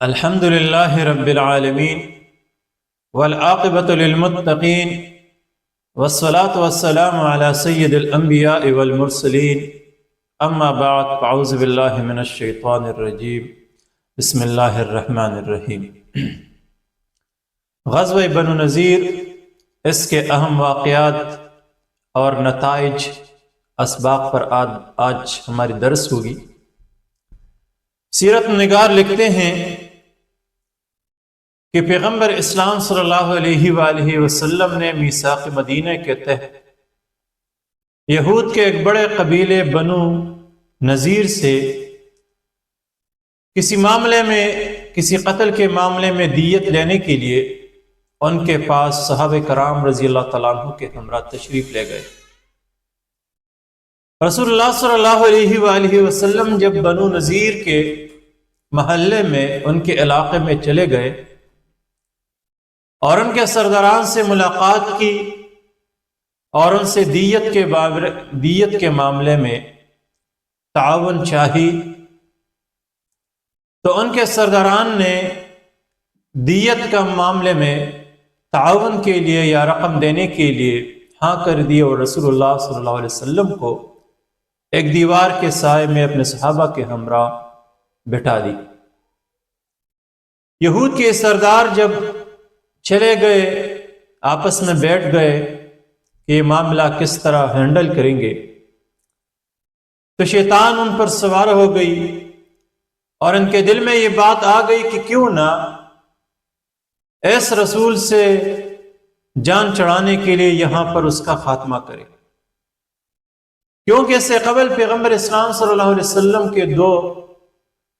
الحمد لله رب العالمين والعاقبة للمتقين والصلاة والسلام على سيد الأنبياء والمرسلين أما بعد فأعوذ بالله من الشيطان الرجيم بسم الله الرحمن الرحیم۔ غزوہ بنو نذیر، اس کے اہم واقعات اور نتائج اسباق پر آج ہماری درس ہوگی۔ سیرت نگار لکھتے ہیں کہ پیغمبر اسلام صلی اللہ علیہ وآلہ وسلم نے میثاق مدینہ کے تحت یہود کے ایک بڑے قبیلے بنو نذیر سے کسی قتل کے معاملے میں دیت لینے کے لیے ان کے پاس صحابہ کرام رضی اللہ تعالیٰ عنہ کے ہمراہ تشریف لے گئے۔ رسول اللہ صلی اللہ علیہ وآلہ وسلم جب بنو نذیر کے محلے میں ان کے علاقے میں چلے گئے اور ان کے سرداران سے ملاقات کی اور ان سے دیت کے معاملے میں تعاون چاہی، تو ان کے سرداران نے دیت کا معاملے میں تعاون کے لیے یا رقم دینے کے لیے ہاں کر دی اور رسول اللہ صلی اللہ علیہ وسلم کو ایک دیوار کے سائے میں اپنے صحابہ کے ہمراہ بٹھا دی۔ یہود کے سردار جب چلے گئے، آپس میں بیٹھ گئے کہ یہ معاملہ کس طرح ہینڈل کریں گے، تو شیطان ان پر سوار ہو گئی اور ان کے دل میں یہ بات آ گئی کہ کیوں نہ اس رسول سے جان چڑھانے کے لیے یہاں پر اس کا خاتمہ کرے، کیونکہ اس سے قبل پیغمبر اسلام صلی اللہ علیہ وسلم کے دو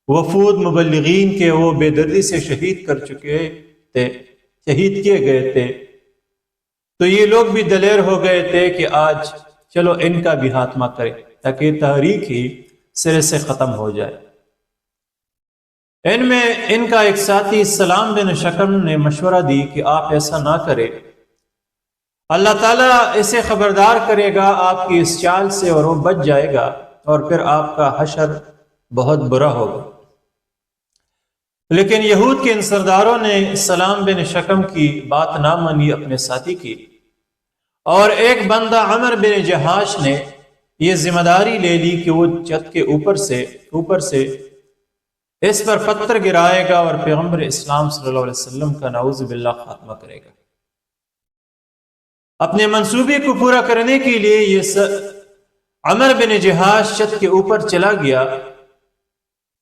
وفود مبلغین کے وہ بے دردی سے شہید کیے گئے تھے، تو یہ لوگ بھی دلیر ہو گئے تھے کہ آج چلو ان کا بھی خاتمہ کرے تاکہ تحریک ہی سرے سے ختم ہو جائے۔ ان کا ایک ساتھی سلام بن شکم نے مشورہ دی کہ آپ ایسا نہ کریں، اللہ تعالیٰ اسے خبردار کرے گا آپ کی اس چال سے اور وہ بچ جائے گا اور پھر آپ کا حشر بہت برا ہوگا۔ لیکن یہود کے ان سرداروں نے سلام بن شکم کی بات نہ مانی اپنے ساتھی کی، اور ایک بندہ عمر بن جہاش نے یہ ذمہ داری لے لی کہ وہ چھت کے اوپر سے اس پر پتھر گرائے گا اور پیغمبر اسلام صلی اللہ علیہ وسلم کا نعوذ باللہ خاتمہ کرے گا۔ اپنے منصوبے کو پورا کرنے کے لیے یہ عمر بن جہاش چھت کے اوپر چلا گیا،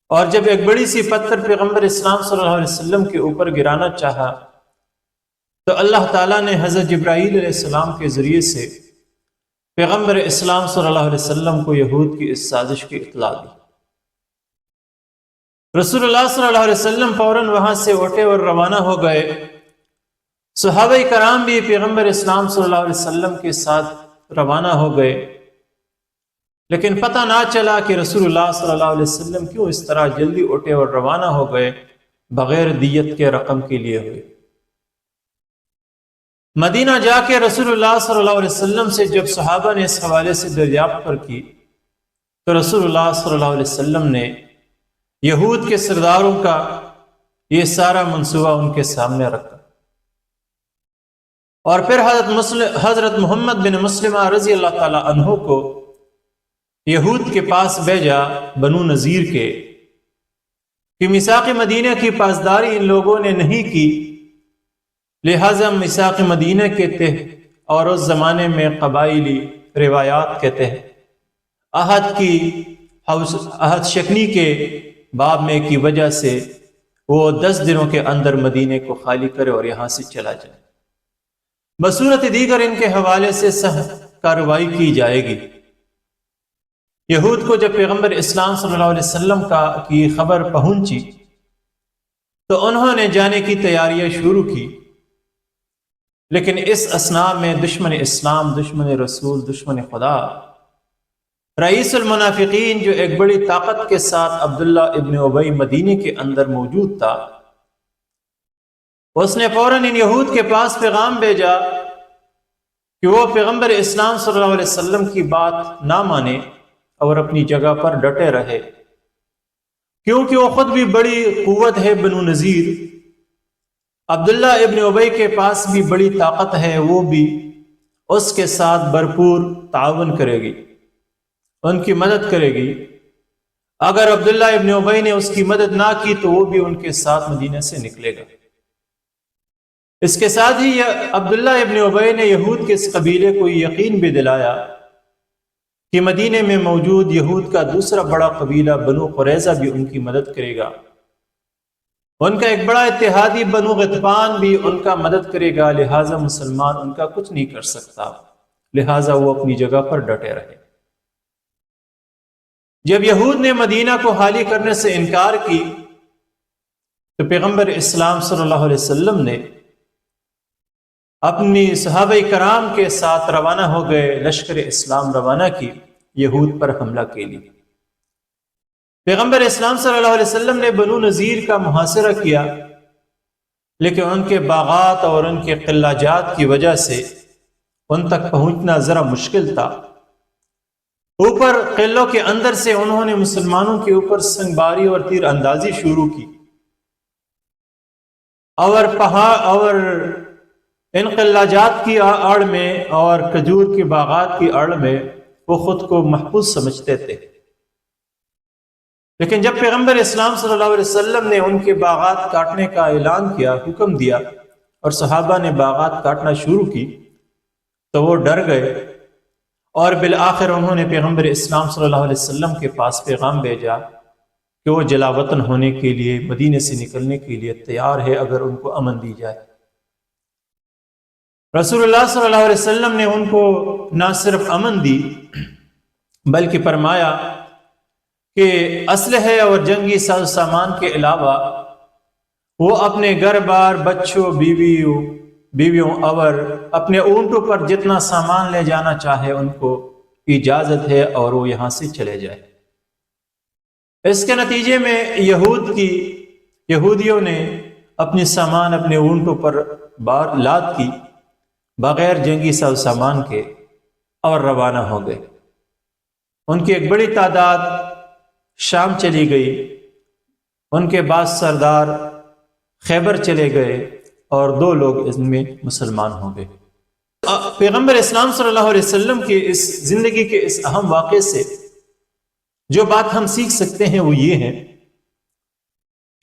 اور جب ایک بڑی سی پتھر پیغمبر اسلام صلی اللہ علیہ وسلم کے اوپر گرانا چاہا تو اللہ تعالیٰ نے حضرت جبرائیل علیہ السلام کے ذریعے سے پیغمبر اسلام صلی اللہ علیہ وسلم کو یہود کی اس سازش کی اطلاع دی۔ رسول اللہ صلی اللہ علیہ وسلم فوراً وہاں سے اٹھے اور روانہ ہو گئے۔ صحابہ کرام بھی پیغمبر اسلام صلی اللہ علیہ وسلم کے ساتھ روانہ ہو گئے، لیکن پتہ نہ چلا کہ رسول اللہ صلی اللہ علیہ وسلم کیوں اس طرح جلدی اٹھے اور روانہ ہو گئے بغیر دیت کے رقم کے لیے ہوئے۔ مدینہ جا کے رسول اللہ صلی اللہ علیہ وسلم سے جب صحابہ نے اس حوالے سے دریافت کی تو رسول اللہ صلی اللہ علیہ وسلم نے یہود کے سرداروں کا یہ سارا منصوبہ ان کے سامنے رکھا، اور پھر حضرت محمد بن مسلمہ رضی اللہ تعالی عنہ کو یہود کے پاس بھیجا بنو نذیر کے کہ میثاق مدینہ کی پاسداری ان لوگوں نے نہیں کی، لہذا میثاق مدینہ کے تحت اور اس زمانے میں قبائلی روایات کے تحت عہد شکنی کے باب میں کی وجہ سے وہ 10 دنوں کے اندر مدینے کو خالی کرے اور یہاں سے چلا جائے۔ بصورت دیگر ان کے حوالے سے سخت کارروائی کی جائے گی۔ یہود کو جب پیغمبر اسلام صلی اللہ علیہ وسلم کی خبر پہنچی تو انہوں نے جانے کی تیاریاں شروع کی، لیکن اس اثناء میں دشمن اسلام، دشمن رسول، دشمن خدا، رئیس المنافقین جو ایک بڑی طاقت کے ساتھ عبداللہ ابن ابی مدینی کے اندر موجود تھا، اس نے فوراً ان یہود کے پاس پیغام بھیجا کہ وہ پیغمبر اسلام صلی اللہ علیہ وسلم کی بات نہ مانے اور اپنی جگہ پر ڈٹے رہے، کیونکہ وہ خود بھی بڑی قوت ہے بنو نذیر، عبداللہ ابن ابی کے پاس بھی بڑی طاقت ہے، وہ بھی اس کے ساتھ بھرپور تعاون کرے گی، ان کی مدد کرے گی۔ اگر عبداللہ ابن ابی نے اس کی مدد نہ کی تو وہ بھی ان کے ساتھ مدینہ سے نکلے گا۔ اس کے ساتھ ہی عبداللہ ابن ابی نے یہود کے اس قبیلے کو یقین بھی دلایا کہ مدینے میں موجود یہود کا دوسرا بڑا قبیلہ بنو قریظہ بھی ان کی مدد کرے گا، ان کا ایک بڑا اتحادی بنو غطفان بھی ان کا مدد کرے گا، لہٰذا مسلمان ان کا کچھ نہیں کر سکتا، لہٰذا وہ اپنی جگہ پر ڈٹے رہے۔ جب یہود نے مدینہ کو خالی کرنے سے انکار کی تو پیغمبر اسلام صلی اللہ علیہ وسلم نے اپنی صحابہ کرام کے ساتھ روانہ ہو گئے، لشکر اسلام روانہ کی یہود پر حملہ کے لیے۔ پیغمبر اسلام صلی اللہ علیہ وسلم نے بنو نذیر کا محاصرہ کیا، لیکن ان کے باغات اور ان کے قلعہ جات کی وجہ سے ان تک پہنچنا ذرا مشکل تھا۔ اوپر قلعوں کے اندر سے انہوں نے مسلمانوں کے اوپر سنگباری اور تیر اندازی شروع کی، اور پہاڑ اور ان قلعہ جات کی آڑ میں اور کھجور کے باغات کی آڑ میں وہ خود کو محفوظ سمجھتے تھے، لیکن جب پیغمبر اسلام صلی اللہ علیہ وسلم نے ان کے باغات کاٹنے کا اعلان کیا، حکم دیا، اور صحابہ نے باغات کاٹنا شروع کی تو وہ ڈر گئے، اور بالآخر انہوں نے پیغمبر اسلام صلی اللہ علیہ وسلم کے پاس پیغام بھیجا کہ وہ جلا وطن ہونے کے لیے، مدینے سے نکلنے کے لیے تیار ہے اگر ان کو امن دی جائے۔ رسول اللہ صلی اللہ علیہ وسلم نے ان کو نہ صرف امن دی بلکہ فرمایا کہ اسلحے اور جنگی ساز و سامان کے علاوہ وہ اپنے گھر بار، بچوں، بیویوں اور اپنے اونٹوں پر جتنا سامان لے جانا چاہے ان کو اجازت ہے اور وہ یہاں سے چلے جائے۔ اس کے نتیجے میں یہودیوں نے اپنی سامان اپنے اونٹوں پر لاد کی بغیر جنگی ساز و سامان کے اور روانہ ہو گئے۔ ان کی ایک بڑی تعداد شام چلی گئی، ان کے بعض سردار خیبر چلے گئے اور 2 لوگ ان میں مسلمان ہو گئے۔ پیغمبر اسلام صلی اللہ علیہ وسلم کے اس زندگی کے اس اہم واقعے سے جو بات ہم سیکھ سکتے ہیں وہ یہ ہے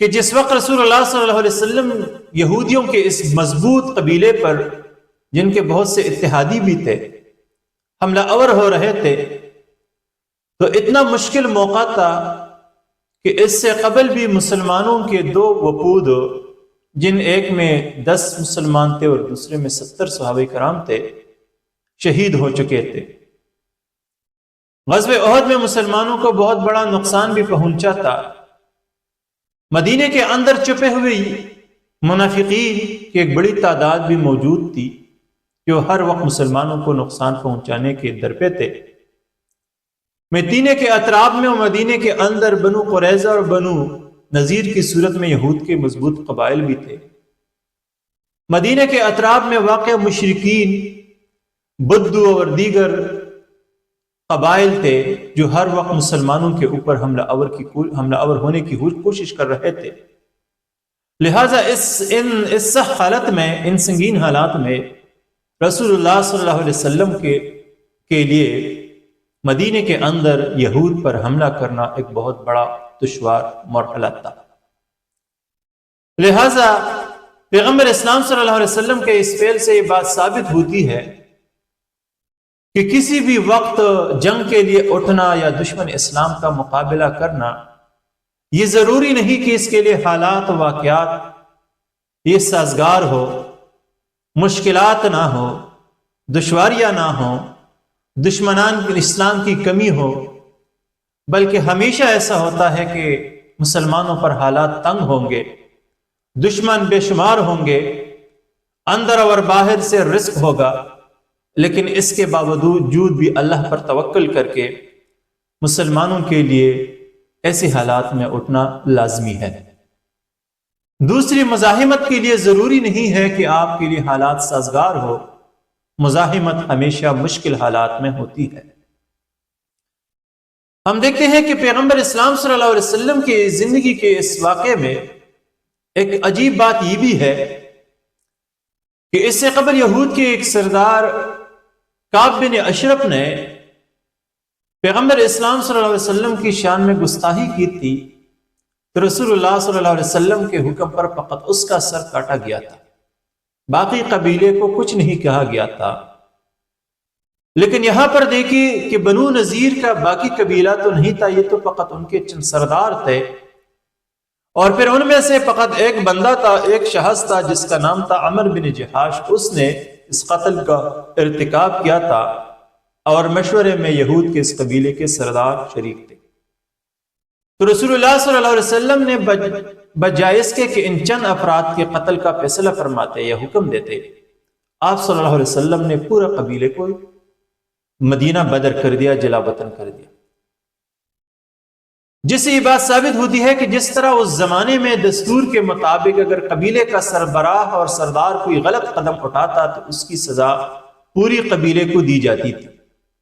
کہ جس وقت رسول اللہ صلی اللہ علیہ وسلم یہودیوں کے اس مضبوط قبیلے پر، جن کے بہت سے اتحادی بھی تھے، حملہ آور ہو رہے تھے، تو اتنا مشکل موقع تھا کہ اس سے قبل بھی مسلمانوں کے 2 وفود، جن ایک میں 10 مسلمان تھے اور دوسرے میں 70 صحابہ کرام تھے، شہید ہو چکے تھے۔ غزوہ احد میں مسلمانوں کو بہت بڑا نقصان بھی پہنچا تھا۔ مدینے کے اندر چھپے ہوئے منافقین کی ایک بڑی تعداد بھی موجود تھی جو ہر وقت مسلمانوں کو نقصان پہنچانے کے درپے تھے۔ مدینے کے اطراف میں اور مدینے کے اندر بنو قریظہ اور بنو نذیر کی صورت میں یہود کے مضبوط قبائل بھی تھے۔ مدینے کے اطراف میں واقع مشرکین، بدو اور دیگر قبائل تھے جو ہر وقت مسلمانوں کے اوپر حملہ آور ہونے کی کوشش کر رہے تھے۔ لہٰذا اس سخت حالت میں، ان سنگین حالات میں رسول اللہ صلی اللہ علیہ وسلم کے لیے مدینے کے اندر یہود پر حملہ کرنا ایک بہت بڑا دشوار مرحلہ تھا۔ لہٰذا پیغمبر اسلام صلی اللہ علیہ وسلم کے اس فعل سے یہ بات ثابت ہوتی ہے کہ کسی بھی وقت جنگ کے لیے اٹھنا یا دشمن اسلام کا مقابلہ کرنا، یہ ضروری نہیں کہ اس کے لیے حالات و واقعات یہ سازگار ہو، مشکلات نہ ہو، دشواریاں نہ ہوں، دشمنان اسلام کی کمی ہو، بلکہ ہمیشہ ایسا ہوتا ہے کہ مسلمانوں پر حالات تنگ ہوں گے، دشمن بے شمار ہوں گے، اندر اور باہر سے رزق ہوگا، لیکن اس کے باوجود بھی اللہ پر توکل کر کے مسلمانوں کے لیے ایسے حالات میں اٹھنا لازمی ہے۔ دوسری مزاحمت کے لیے ضروری نہیں ہے کہ آپ کے لیے حالات سازگار ہو، مزاحمت ہمیشہ مشکل حالات میں ہوتی ہے۔ ہم دیکھتے ہیں کہ پیغمبر اسلام صلی اللہ علیہ وسلم کی زندگی کے اس واقعے میں ایک عجیب بات یہ بھی ہے کہ اس سے قبل یہود کے ایک سردار کعب بن اشرف نے پیغمبر اسلام صلی اللہ علیہ وسلم کی شان میں گستاخی کی تھی، تو رسول اللہ صلی اللہ علیہ وسلم کے حکم پر فقط اس کا سر کاٹا گیا تھا، باقی قبیلے کو کچھ نہیں کہا گیا تھا۔ لیکن یہاں پر دیکھیے کہ بنو نذیر کا باقی قبیلہ تو نہیں تھا، یہ تو فقط ان کے چند سردار تھے، اور پھر ان میں سے فقط ایک بندہ تھا، ایک شخص تھا جس کا نام تھا عمر بن جہاش، اس نے اس قتل کا ارتکاب کیا تھا، اور مشورے میں یہود کے اس قبیلے کے سردار شریک تھے۔ تو رسول اللہ صلی اللہ علیہ وسلم نے بجائے اس کے کہ ان چند افراد کے قتل کا فیصلہ فرماتے یا حکم دیتے، آپ صلی اللہ علیہ وسلم نے پورے قبیلے کو مدینہ بدر کر دیا، جلا وطن کر دیا، جس سے یہ بات ثابت ہوتی ہے کہ جس طرح اس زمانے میں دستور کے مطابق اگر قبیلے کا سربراہ اور سردار کوئی غلط قدم اٹھاتا تو اس کی سزا پوری قبیلے کو دی جاتی تھی،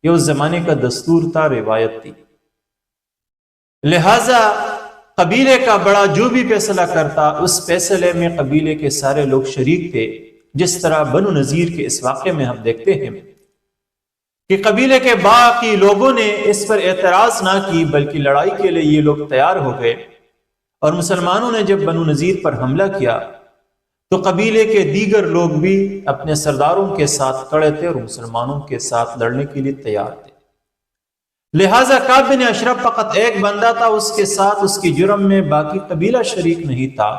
یہ اس زمانے کا دستور تھا، روایت تھی۔ لہذا قبیلے کا بڑا جو بھی فیصلہ کرتا اس فیصلے میں قبیلے کے سارے لوگ شریک تھے، جس طرح بنو نذیر کے اس واقعے میں ہم دیکھتے ہیں کہ قبیلے کے باقی لوگوں نے اس پر اعتراض نہ کی، بلکہ لڑائی کے لیے یہ لوگ تیار ہو گئے، اور مسلمانوں نے جب بنو نذیر پر حملہ کیا تو قبیلے کے دیگر لوگ بھی اپنے سرداروں کے ساتھ کھڑے تھے اور مسلمانوں کے ساتھ لڑنے کے لیے تیار تھے۔ لہٰذا کعب بن اشرف فقط ایک بندہ تھا، اس کے ساتھ اس کی جرم میں باقی قبیلہ شریک نہیں تھا،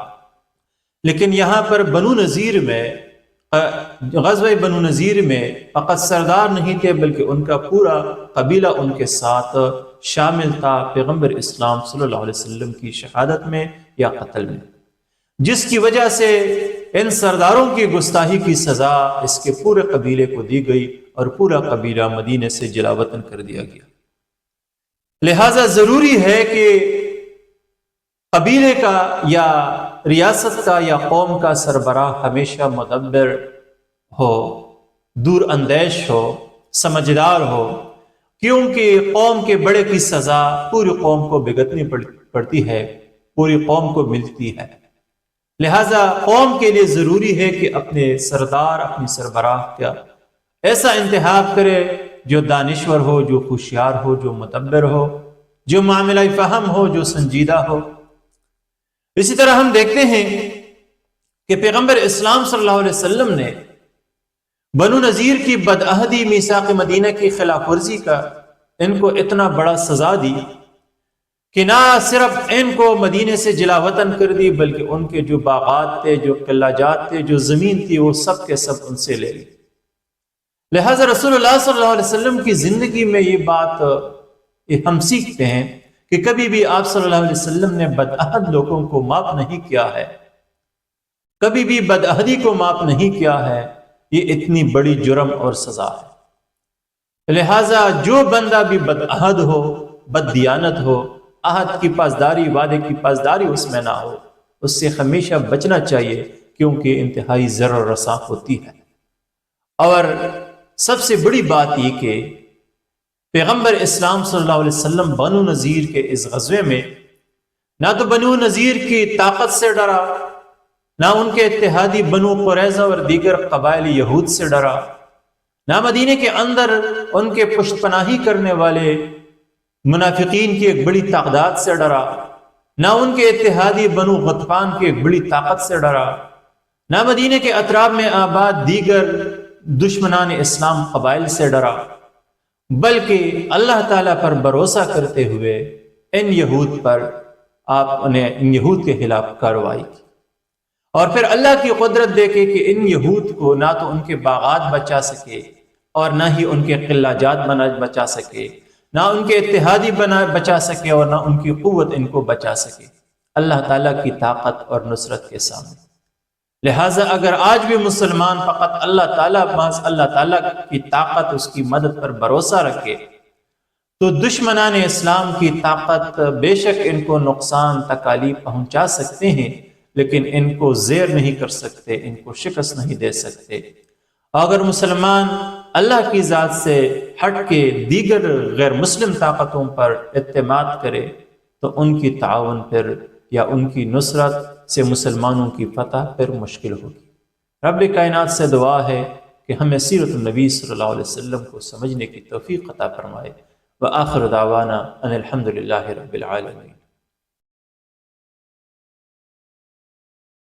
لیکن یہاں پر بنو نذیر میں غزوہ بنو نذیر میں فقط سردار نہیں تھے بلکہ ان کا پورا قبیلہ ان کے ساتھ شامل تھا پیغمبر اسلام صلی اللہ علیہ وسلم کی شہادت میں یا قتل میں، جس کی وجہ سے ان سرداروں کی گستاخی کی سزا اس کے پورے قبیلے کو دی گئی اور پورا قبیلہ مدینے سے جلا وطن کر دیا گیا۔ لہذا ضروری ہے کہ قبیلے کا یا ریاست کا یا قوم کا سربراہ ہمیشہ مدبر ہو، دور اندیش ہو، سمجھدار ہو، کیونکہ قوم کے بڑے کی سزا پوری قوم کو بھگتنی پڑتی ہے، پوری قوم کو ملتی ہے۔ لہذا قوم کے لیے ضروری ہے کہ اپنے سردار، اپنی سربراہ کا ایسا انتخاب کرے جو دانشور ہو، جو ہوشیار ہو، جو مدبر ہو، جو معاملہ فہم ہو، جو سنجیدہ ہو۔ اسی طرح ہم دیکھتے ہیں کہ پیغمبر اسلام صلی اللہ علیہ وسلم نے بنو نذیر کی بدعہدی میثاق مدینہ کی خلاف ورزی کا ان کو اتنا بڑا سزا دی کہ نہ صرف ان کو مدینے سے جلا وطن کر دی بلکہ ان کے جو باغات تھے، جو قلعہ جات تھے، جو زمین تھی، وہ سب کے سب ان سے لے لی۔ لہٰذا رسول اللہ صلی اللہ علیہ وسلم کی زندگی میں یہ بات ہم سیکھتے ہیں کہ کبھی بھی آپ صلی اللہ علیہ وسلم نے بدعہد لوگوں کو معاف نہیں کیا ہے، کبھی بھی بدعہدی کو معاف نہیں کیا ہے، یہ اتنی بڑی جرم اور سزا ہے۔ لہٰذا جو بندہ بھی بدعہد ہو، بد دیانت ہو، عہد کی پاسداری، وعدے کی پاسداری اس میں نہ ہو، اس سے ہمیشہ بچنا چاہیے، کیونکہ انتہائی ضرر رساں ہوتی ہے۔ اور سب سے بڑی بات یہ کہ پیغمبر اسلام صلی اللہ علیہ وسلم بنو نذیر کے اس غزوے میں نہ تو بنو نذیر کی طاقت سے ڈرا، نہ ان کے اتحادی بنو قریظہ اور دیگر قبائل یہود سے ڈرا، نہ مدینے کے اندر ان کے پشت پناہی کرنے والے منافقین کی ایک بڑی تعداد سے ڈرا، نہ ان کے اتحادی بنو غطفان کی ایک بڑی طاقت سے ڈرا، نہ مدینے کے اطراف میں آباد دیگر دشمنان اسلام قبائل سے ڈرا، بلکہ اللہ تعالیٰ پر بھروسہ کرتے ہوئے ان یہود پر آپ نے ان یہود کے خلاف کارروائی کی، اور پھر اللہ کی قدرت دیکھے کہ ان یہود کو نہ تو ان کے باغات بچا سکے اور نہ ہی ان کے قلعہ جات بچا سکے، نہ ان کے اتحادی بچا سکے اور نہ ان کی قوت ان کو بچا سکے اللہ تعالیٰ کی طاقت اور نصرت کے سامنے۔ لہٰذا اگر آج بھی مسلمان فقط اللہ تعالیٰ کی طاقت، اس کی مدد پر بھروسہ رکھے تو دشمنان اسلام کی طاقت بے شک ان کو نقصان تکالیف پہنچا سکتے ہیں، لیکن ان کو زیر نہیں کر سکتے، ان کو شکست نہیں دے سکتے۔ اگر مسلمان اللہ کی ذات سے ہٹ کے دیگر غیر مسلم طاقتوں پر اعتماد کرے تو ان کی تعاون پھر یا ان کی نصرت سے مسلمانوں کی فتح پھر مشکل ہوگی۔ رب کائنات سے دعا ہے کہ ہمیں سیرت النبی صلی اللہ علیہ وسلم کو سمجھنے کی توفیق عطا فرمائے۔ وآخر دعوانا ان الحمد للہ رب العالمین۔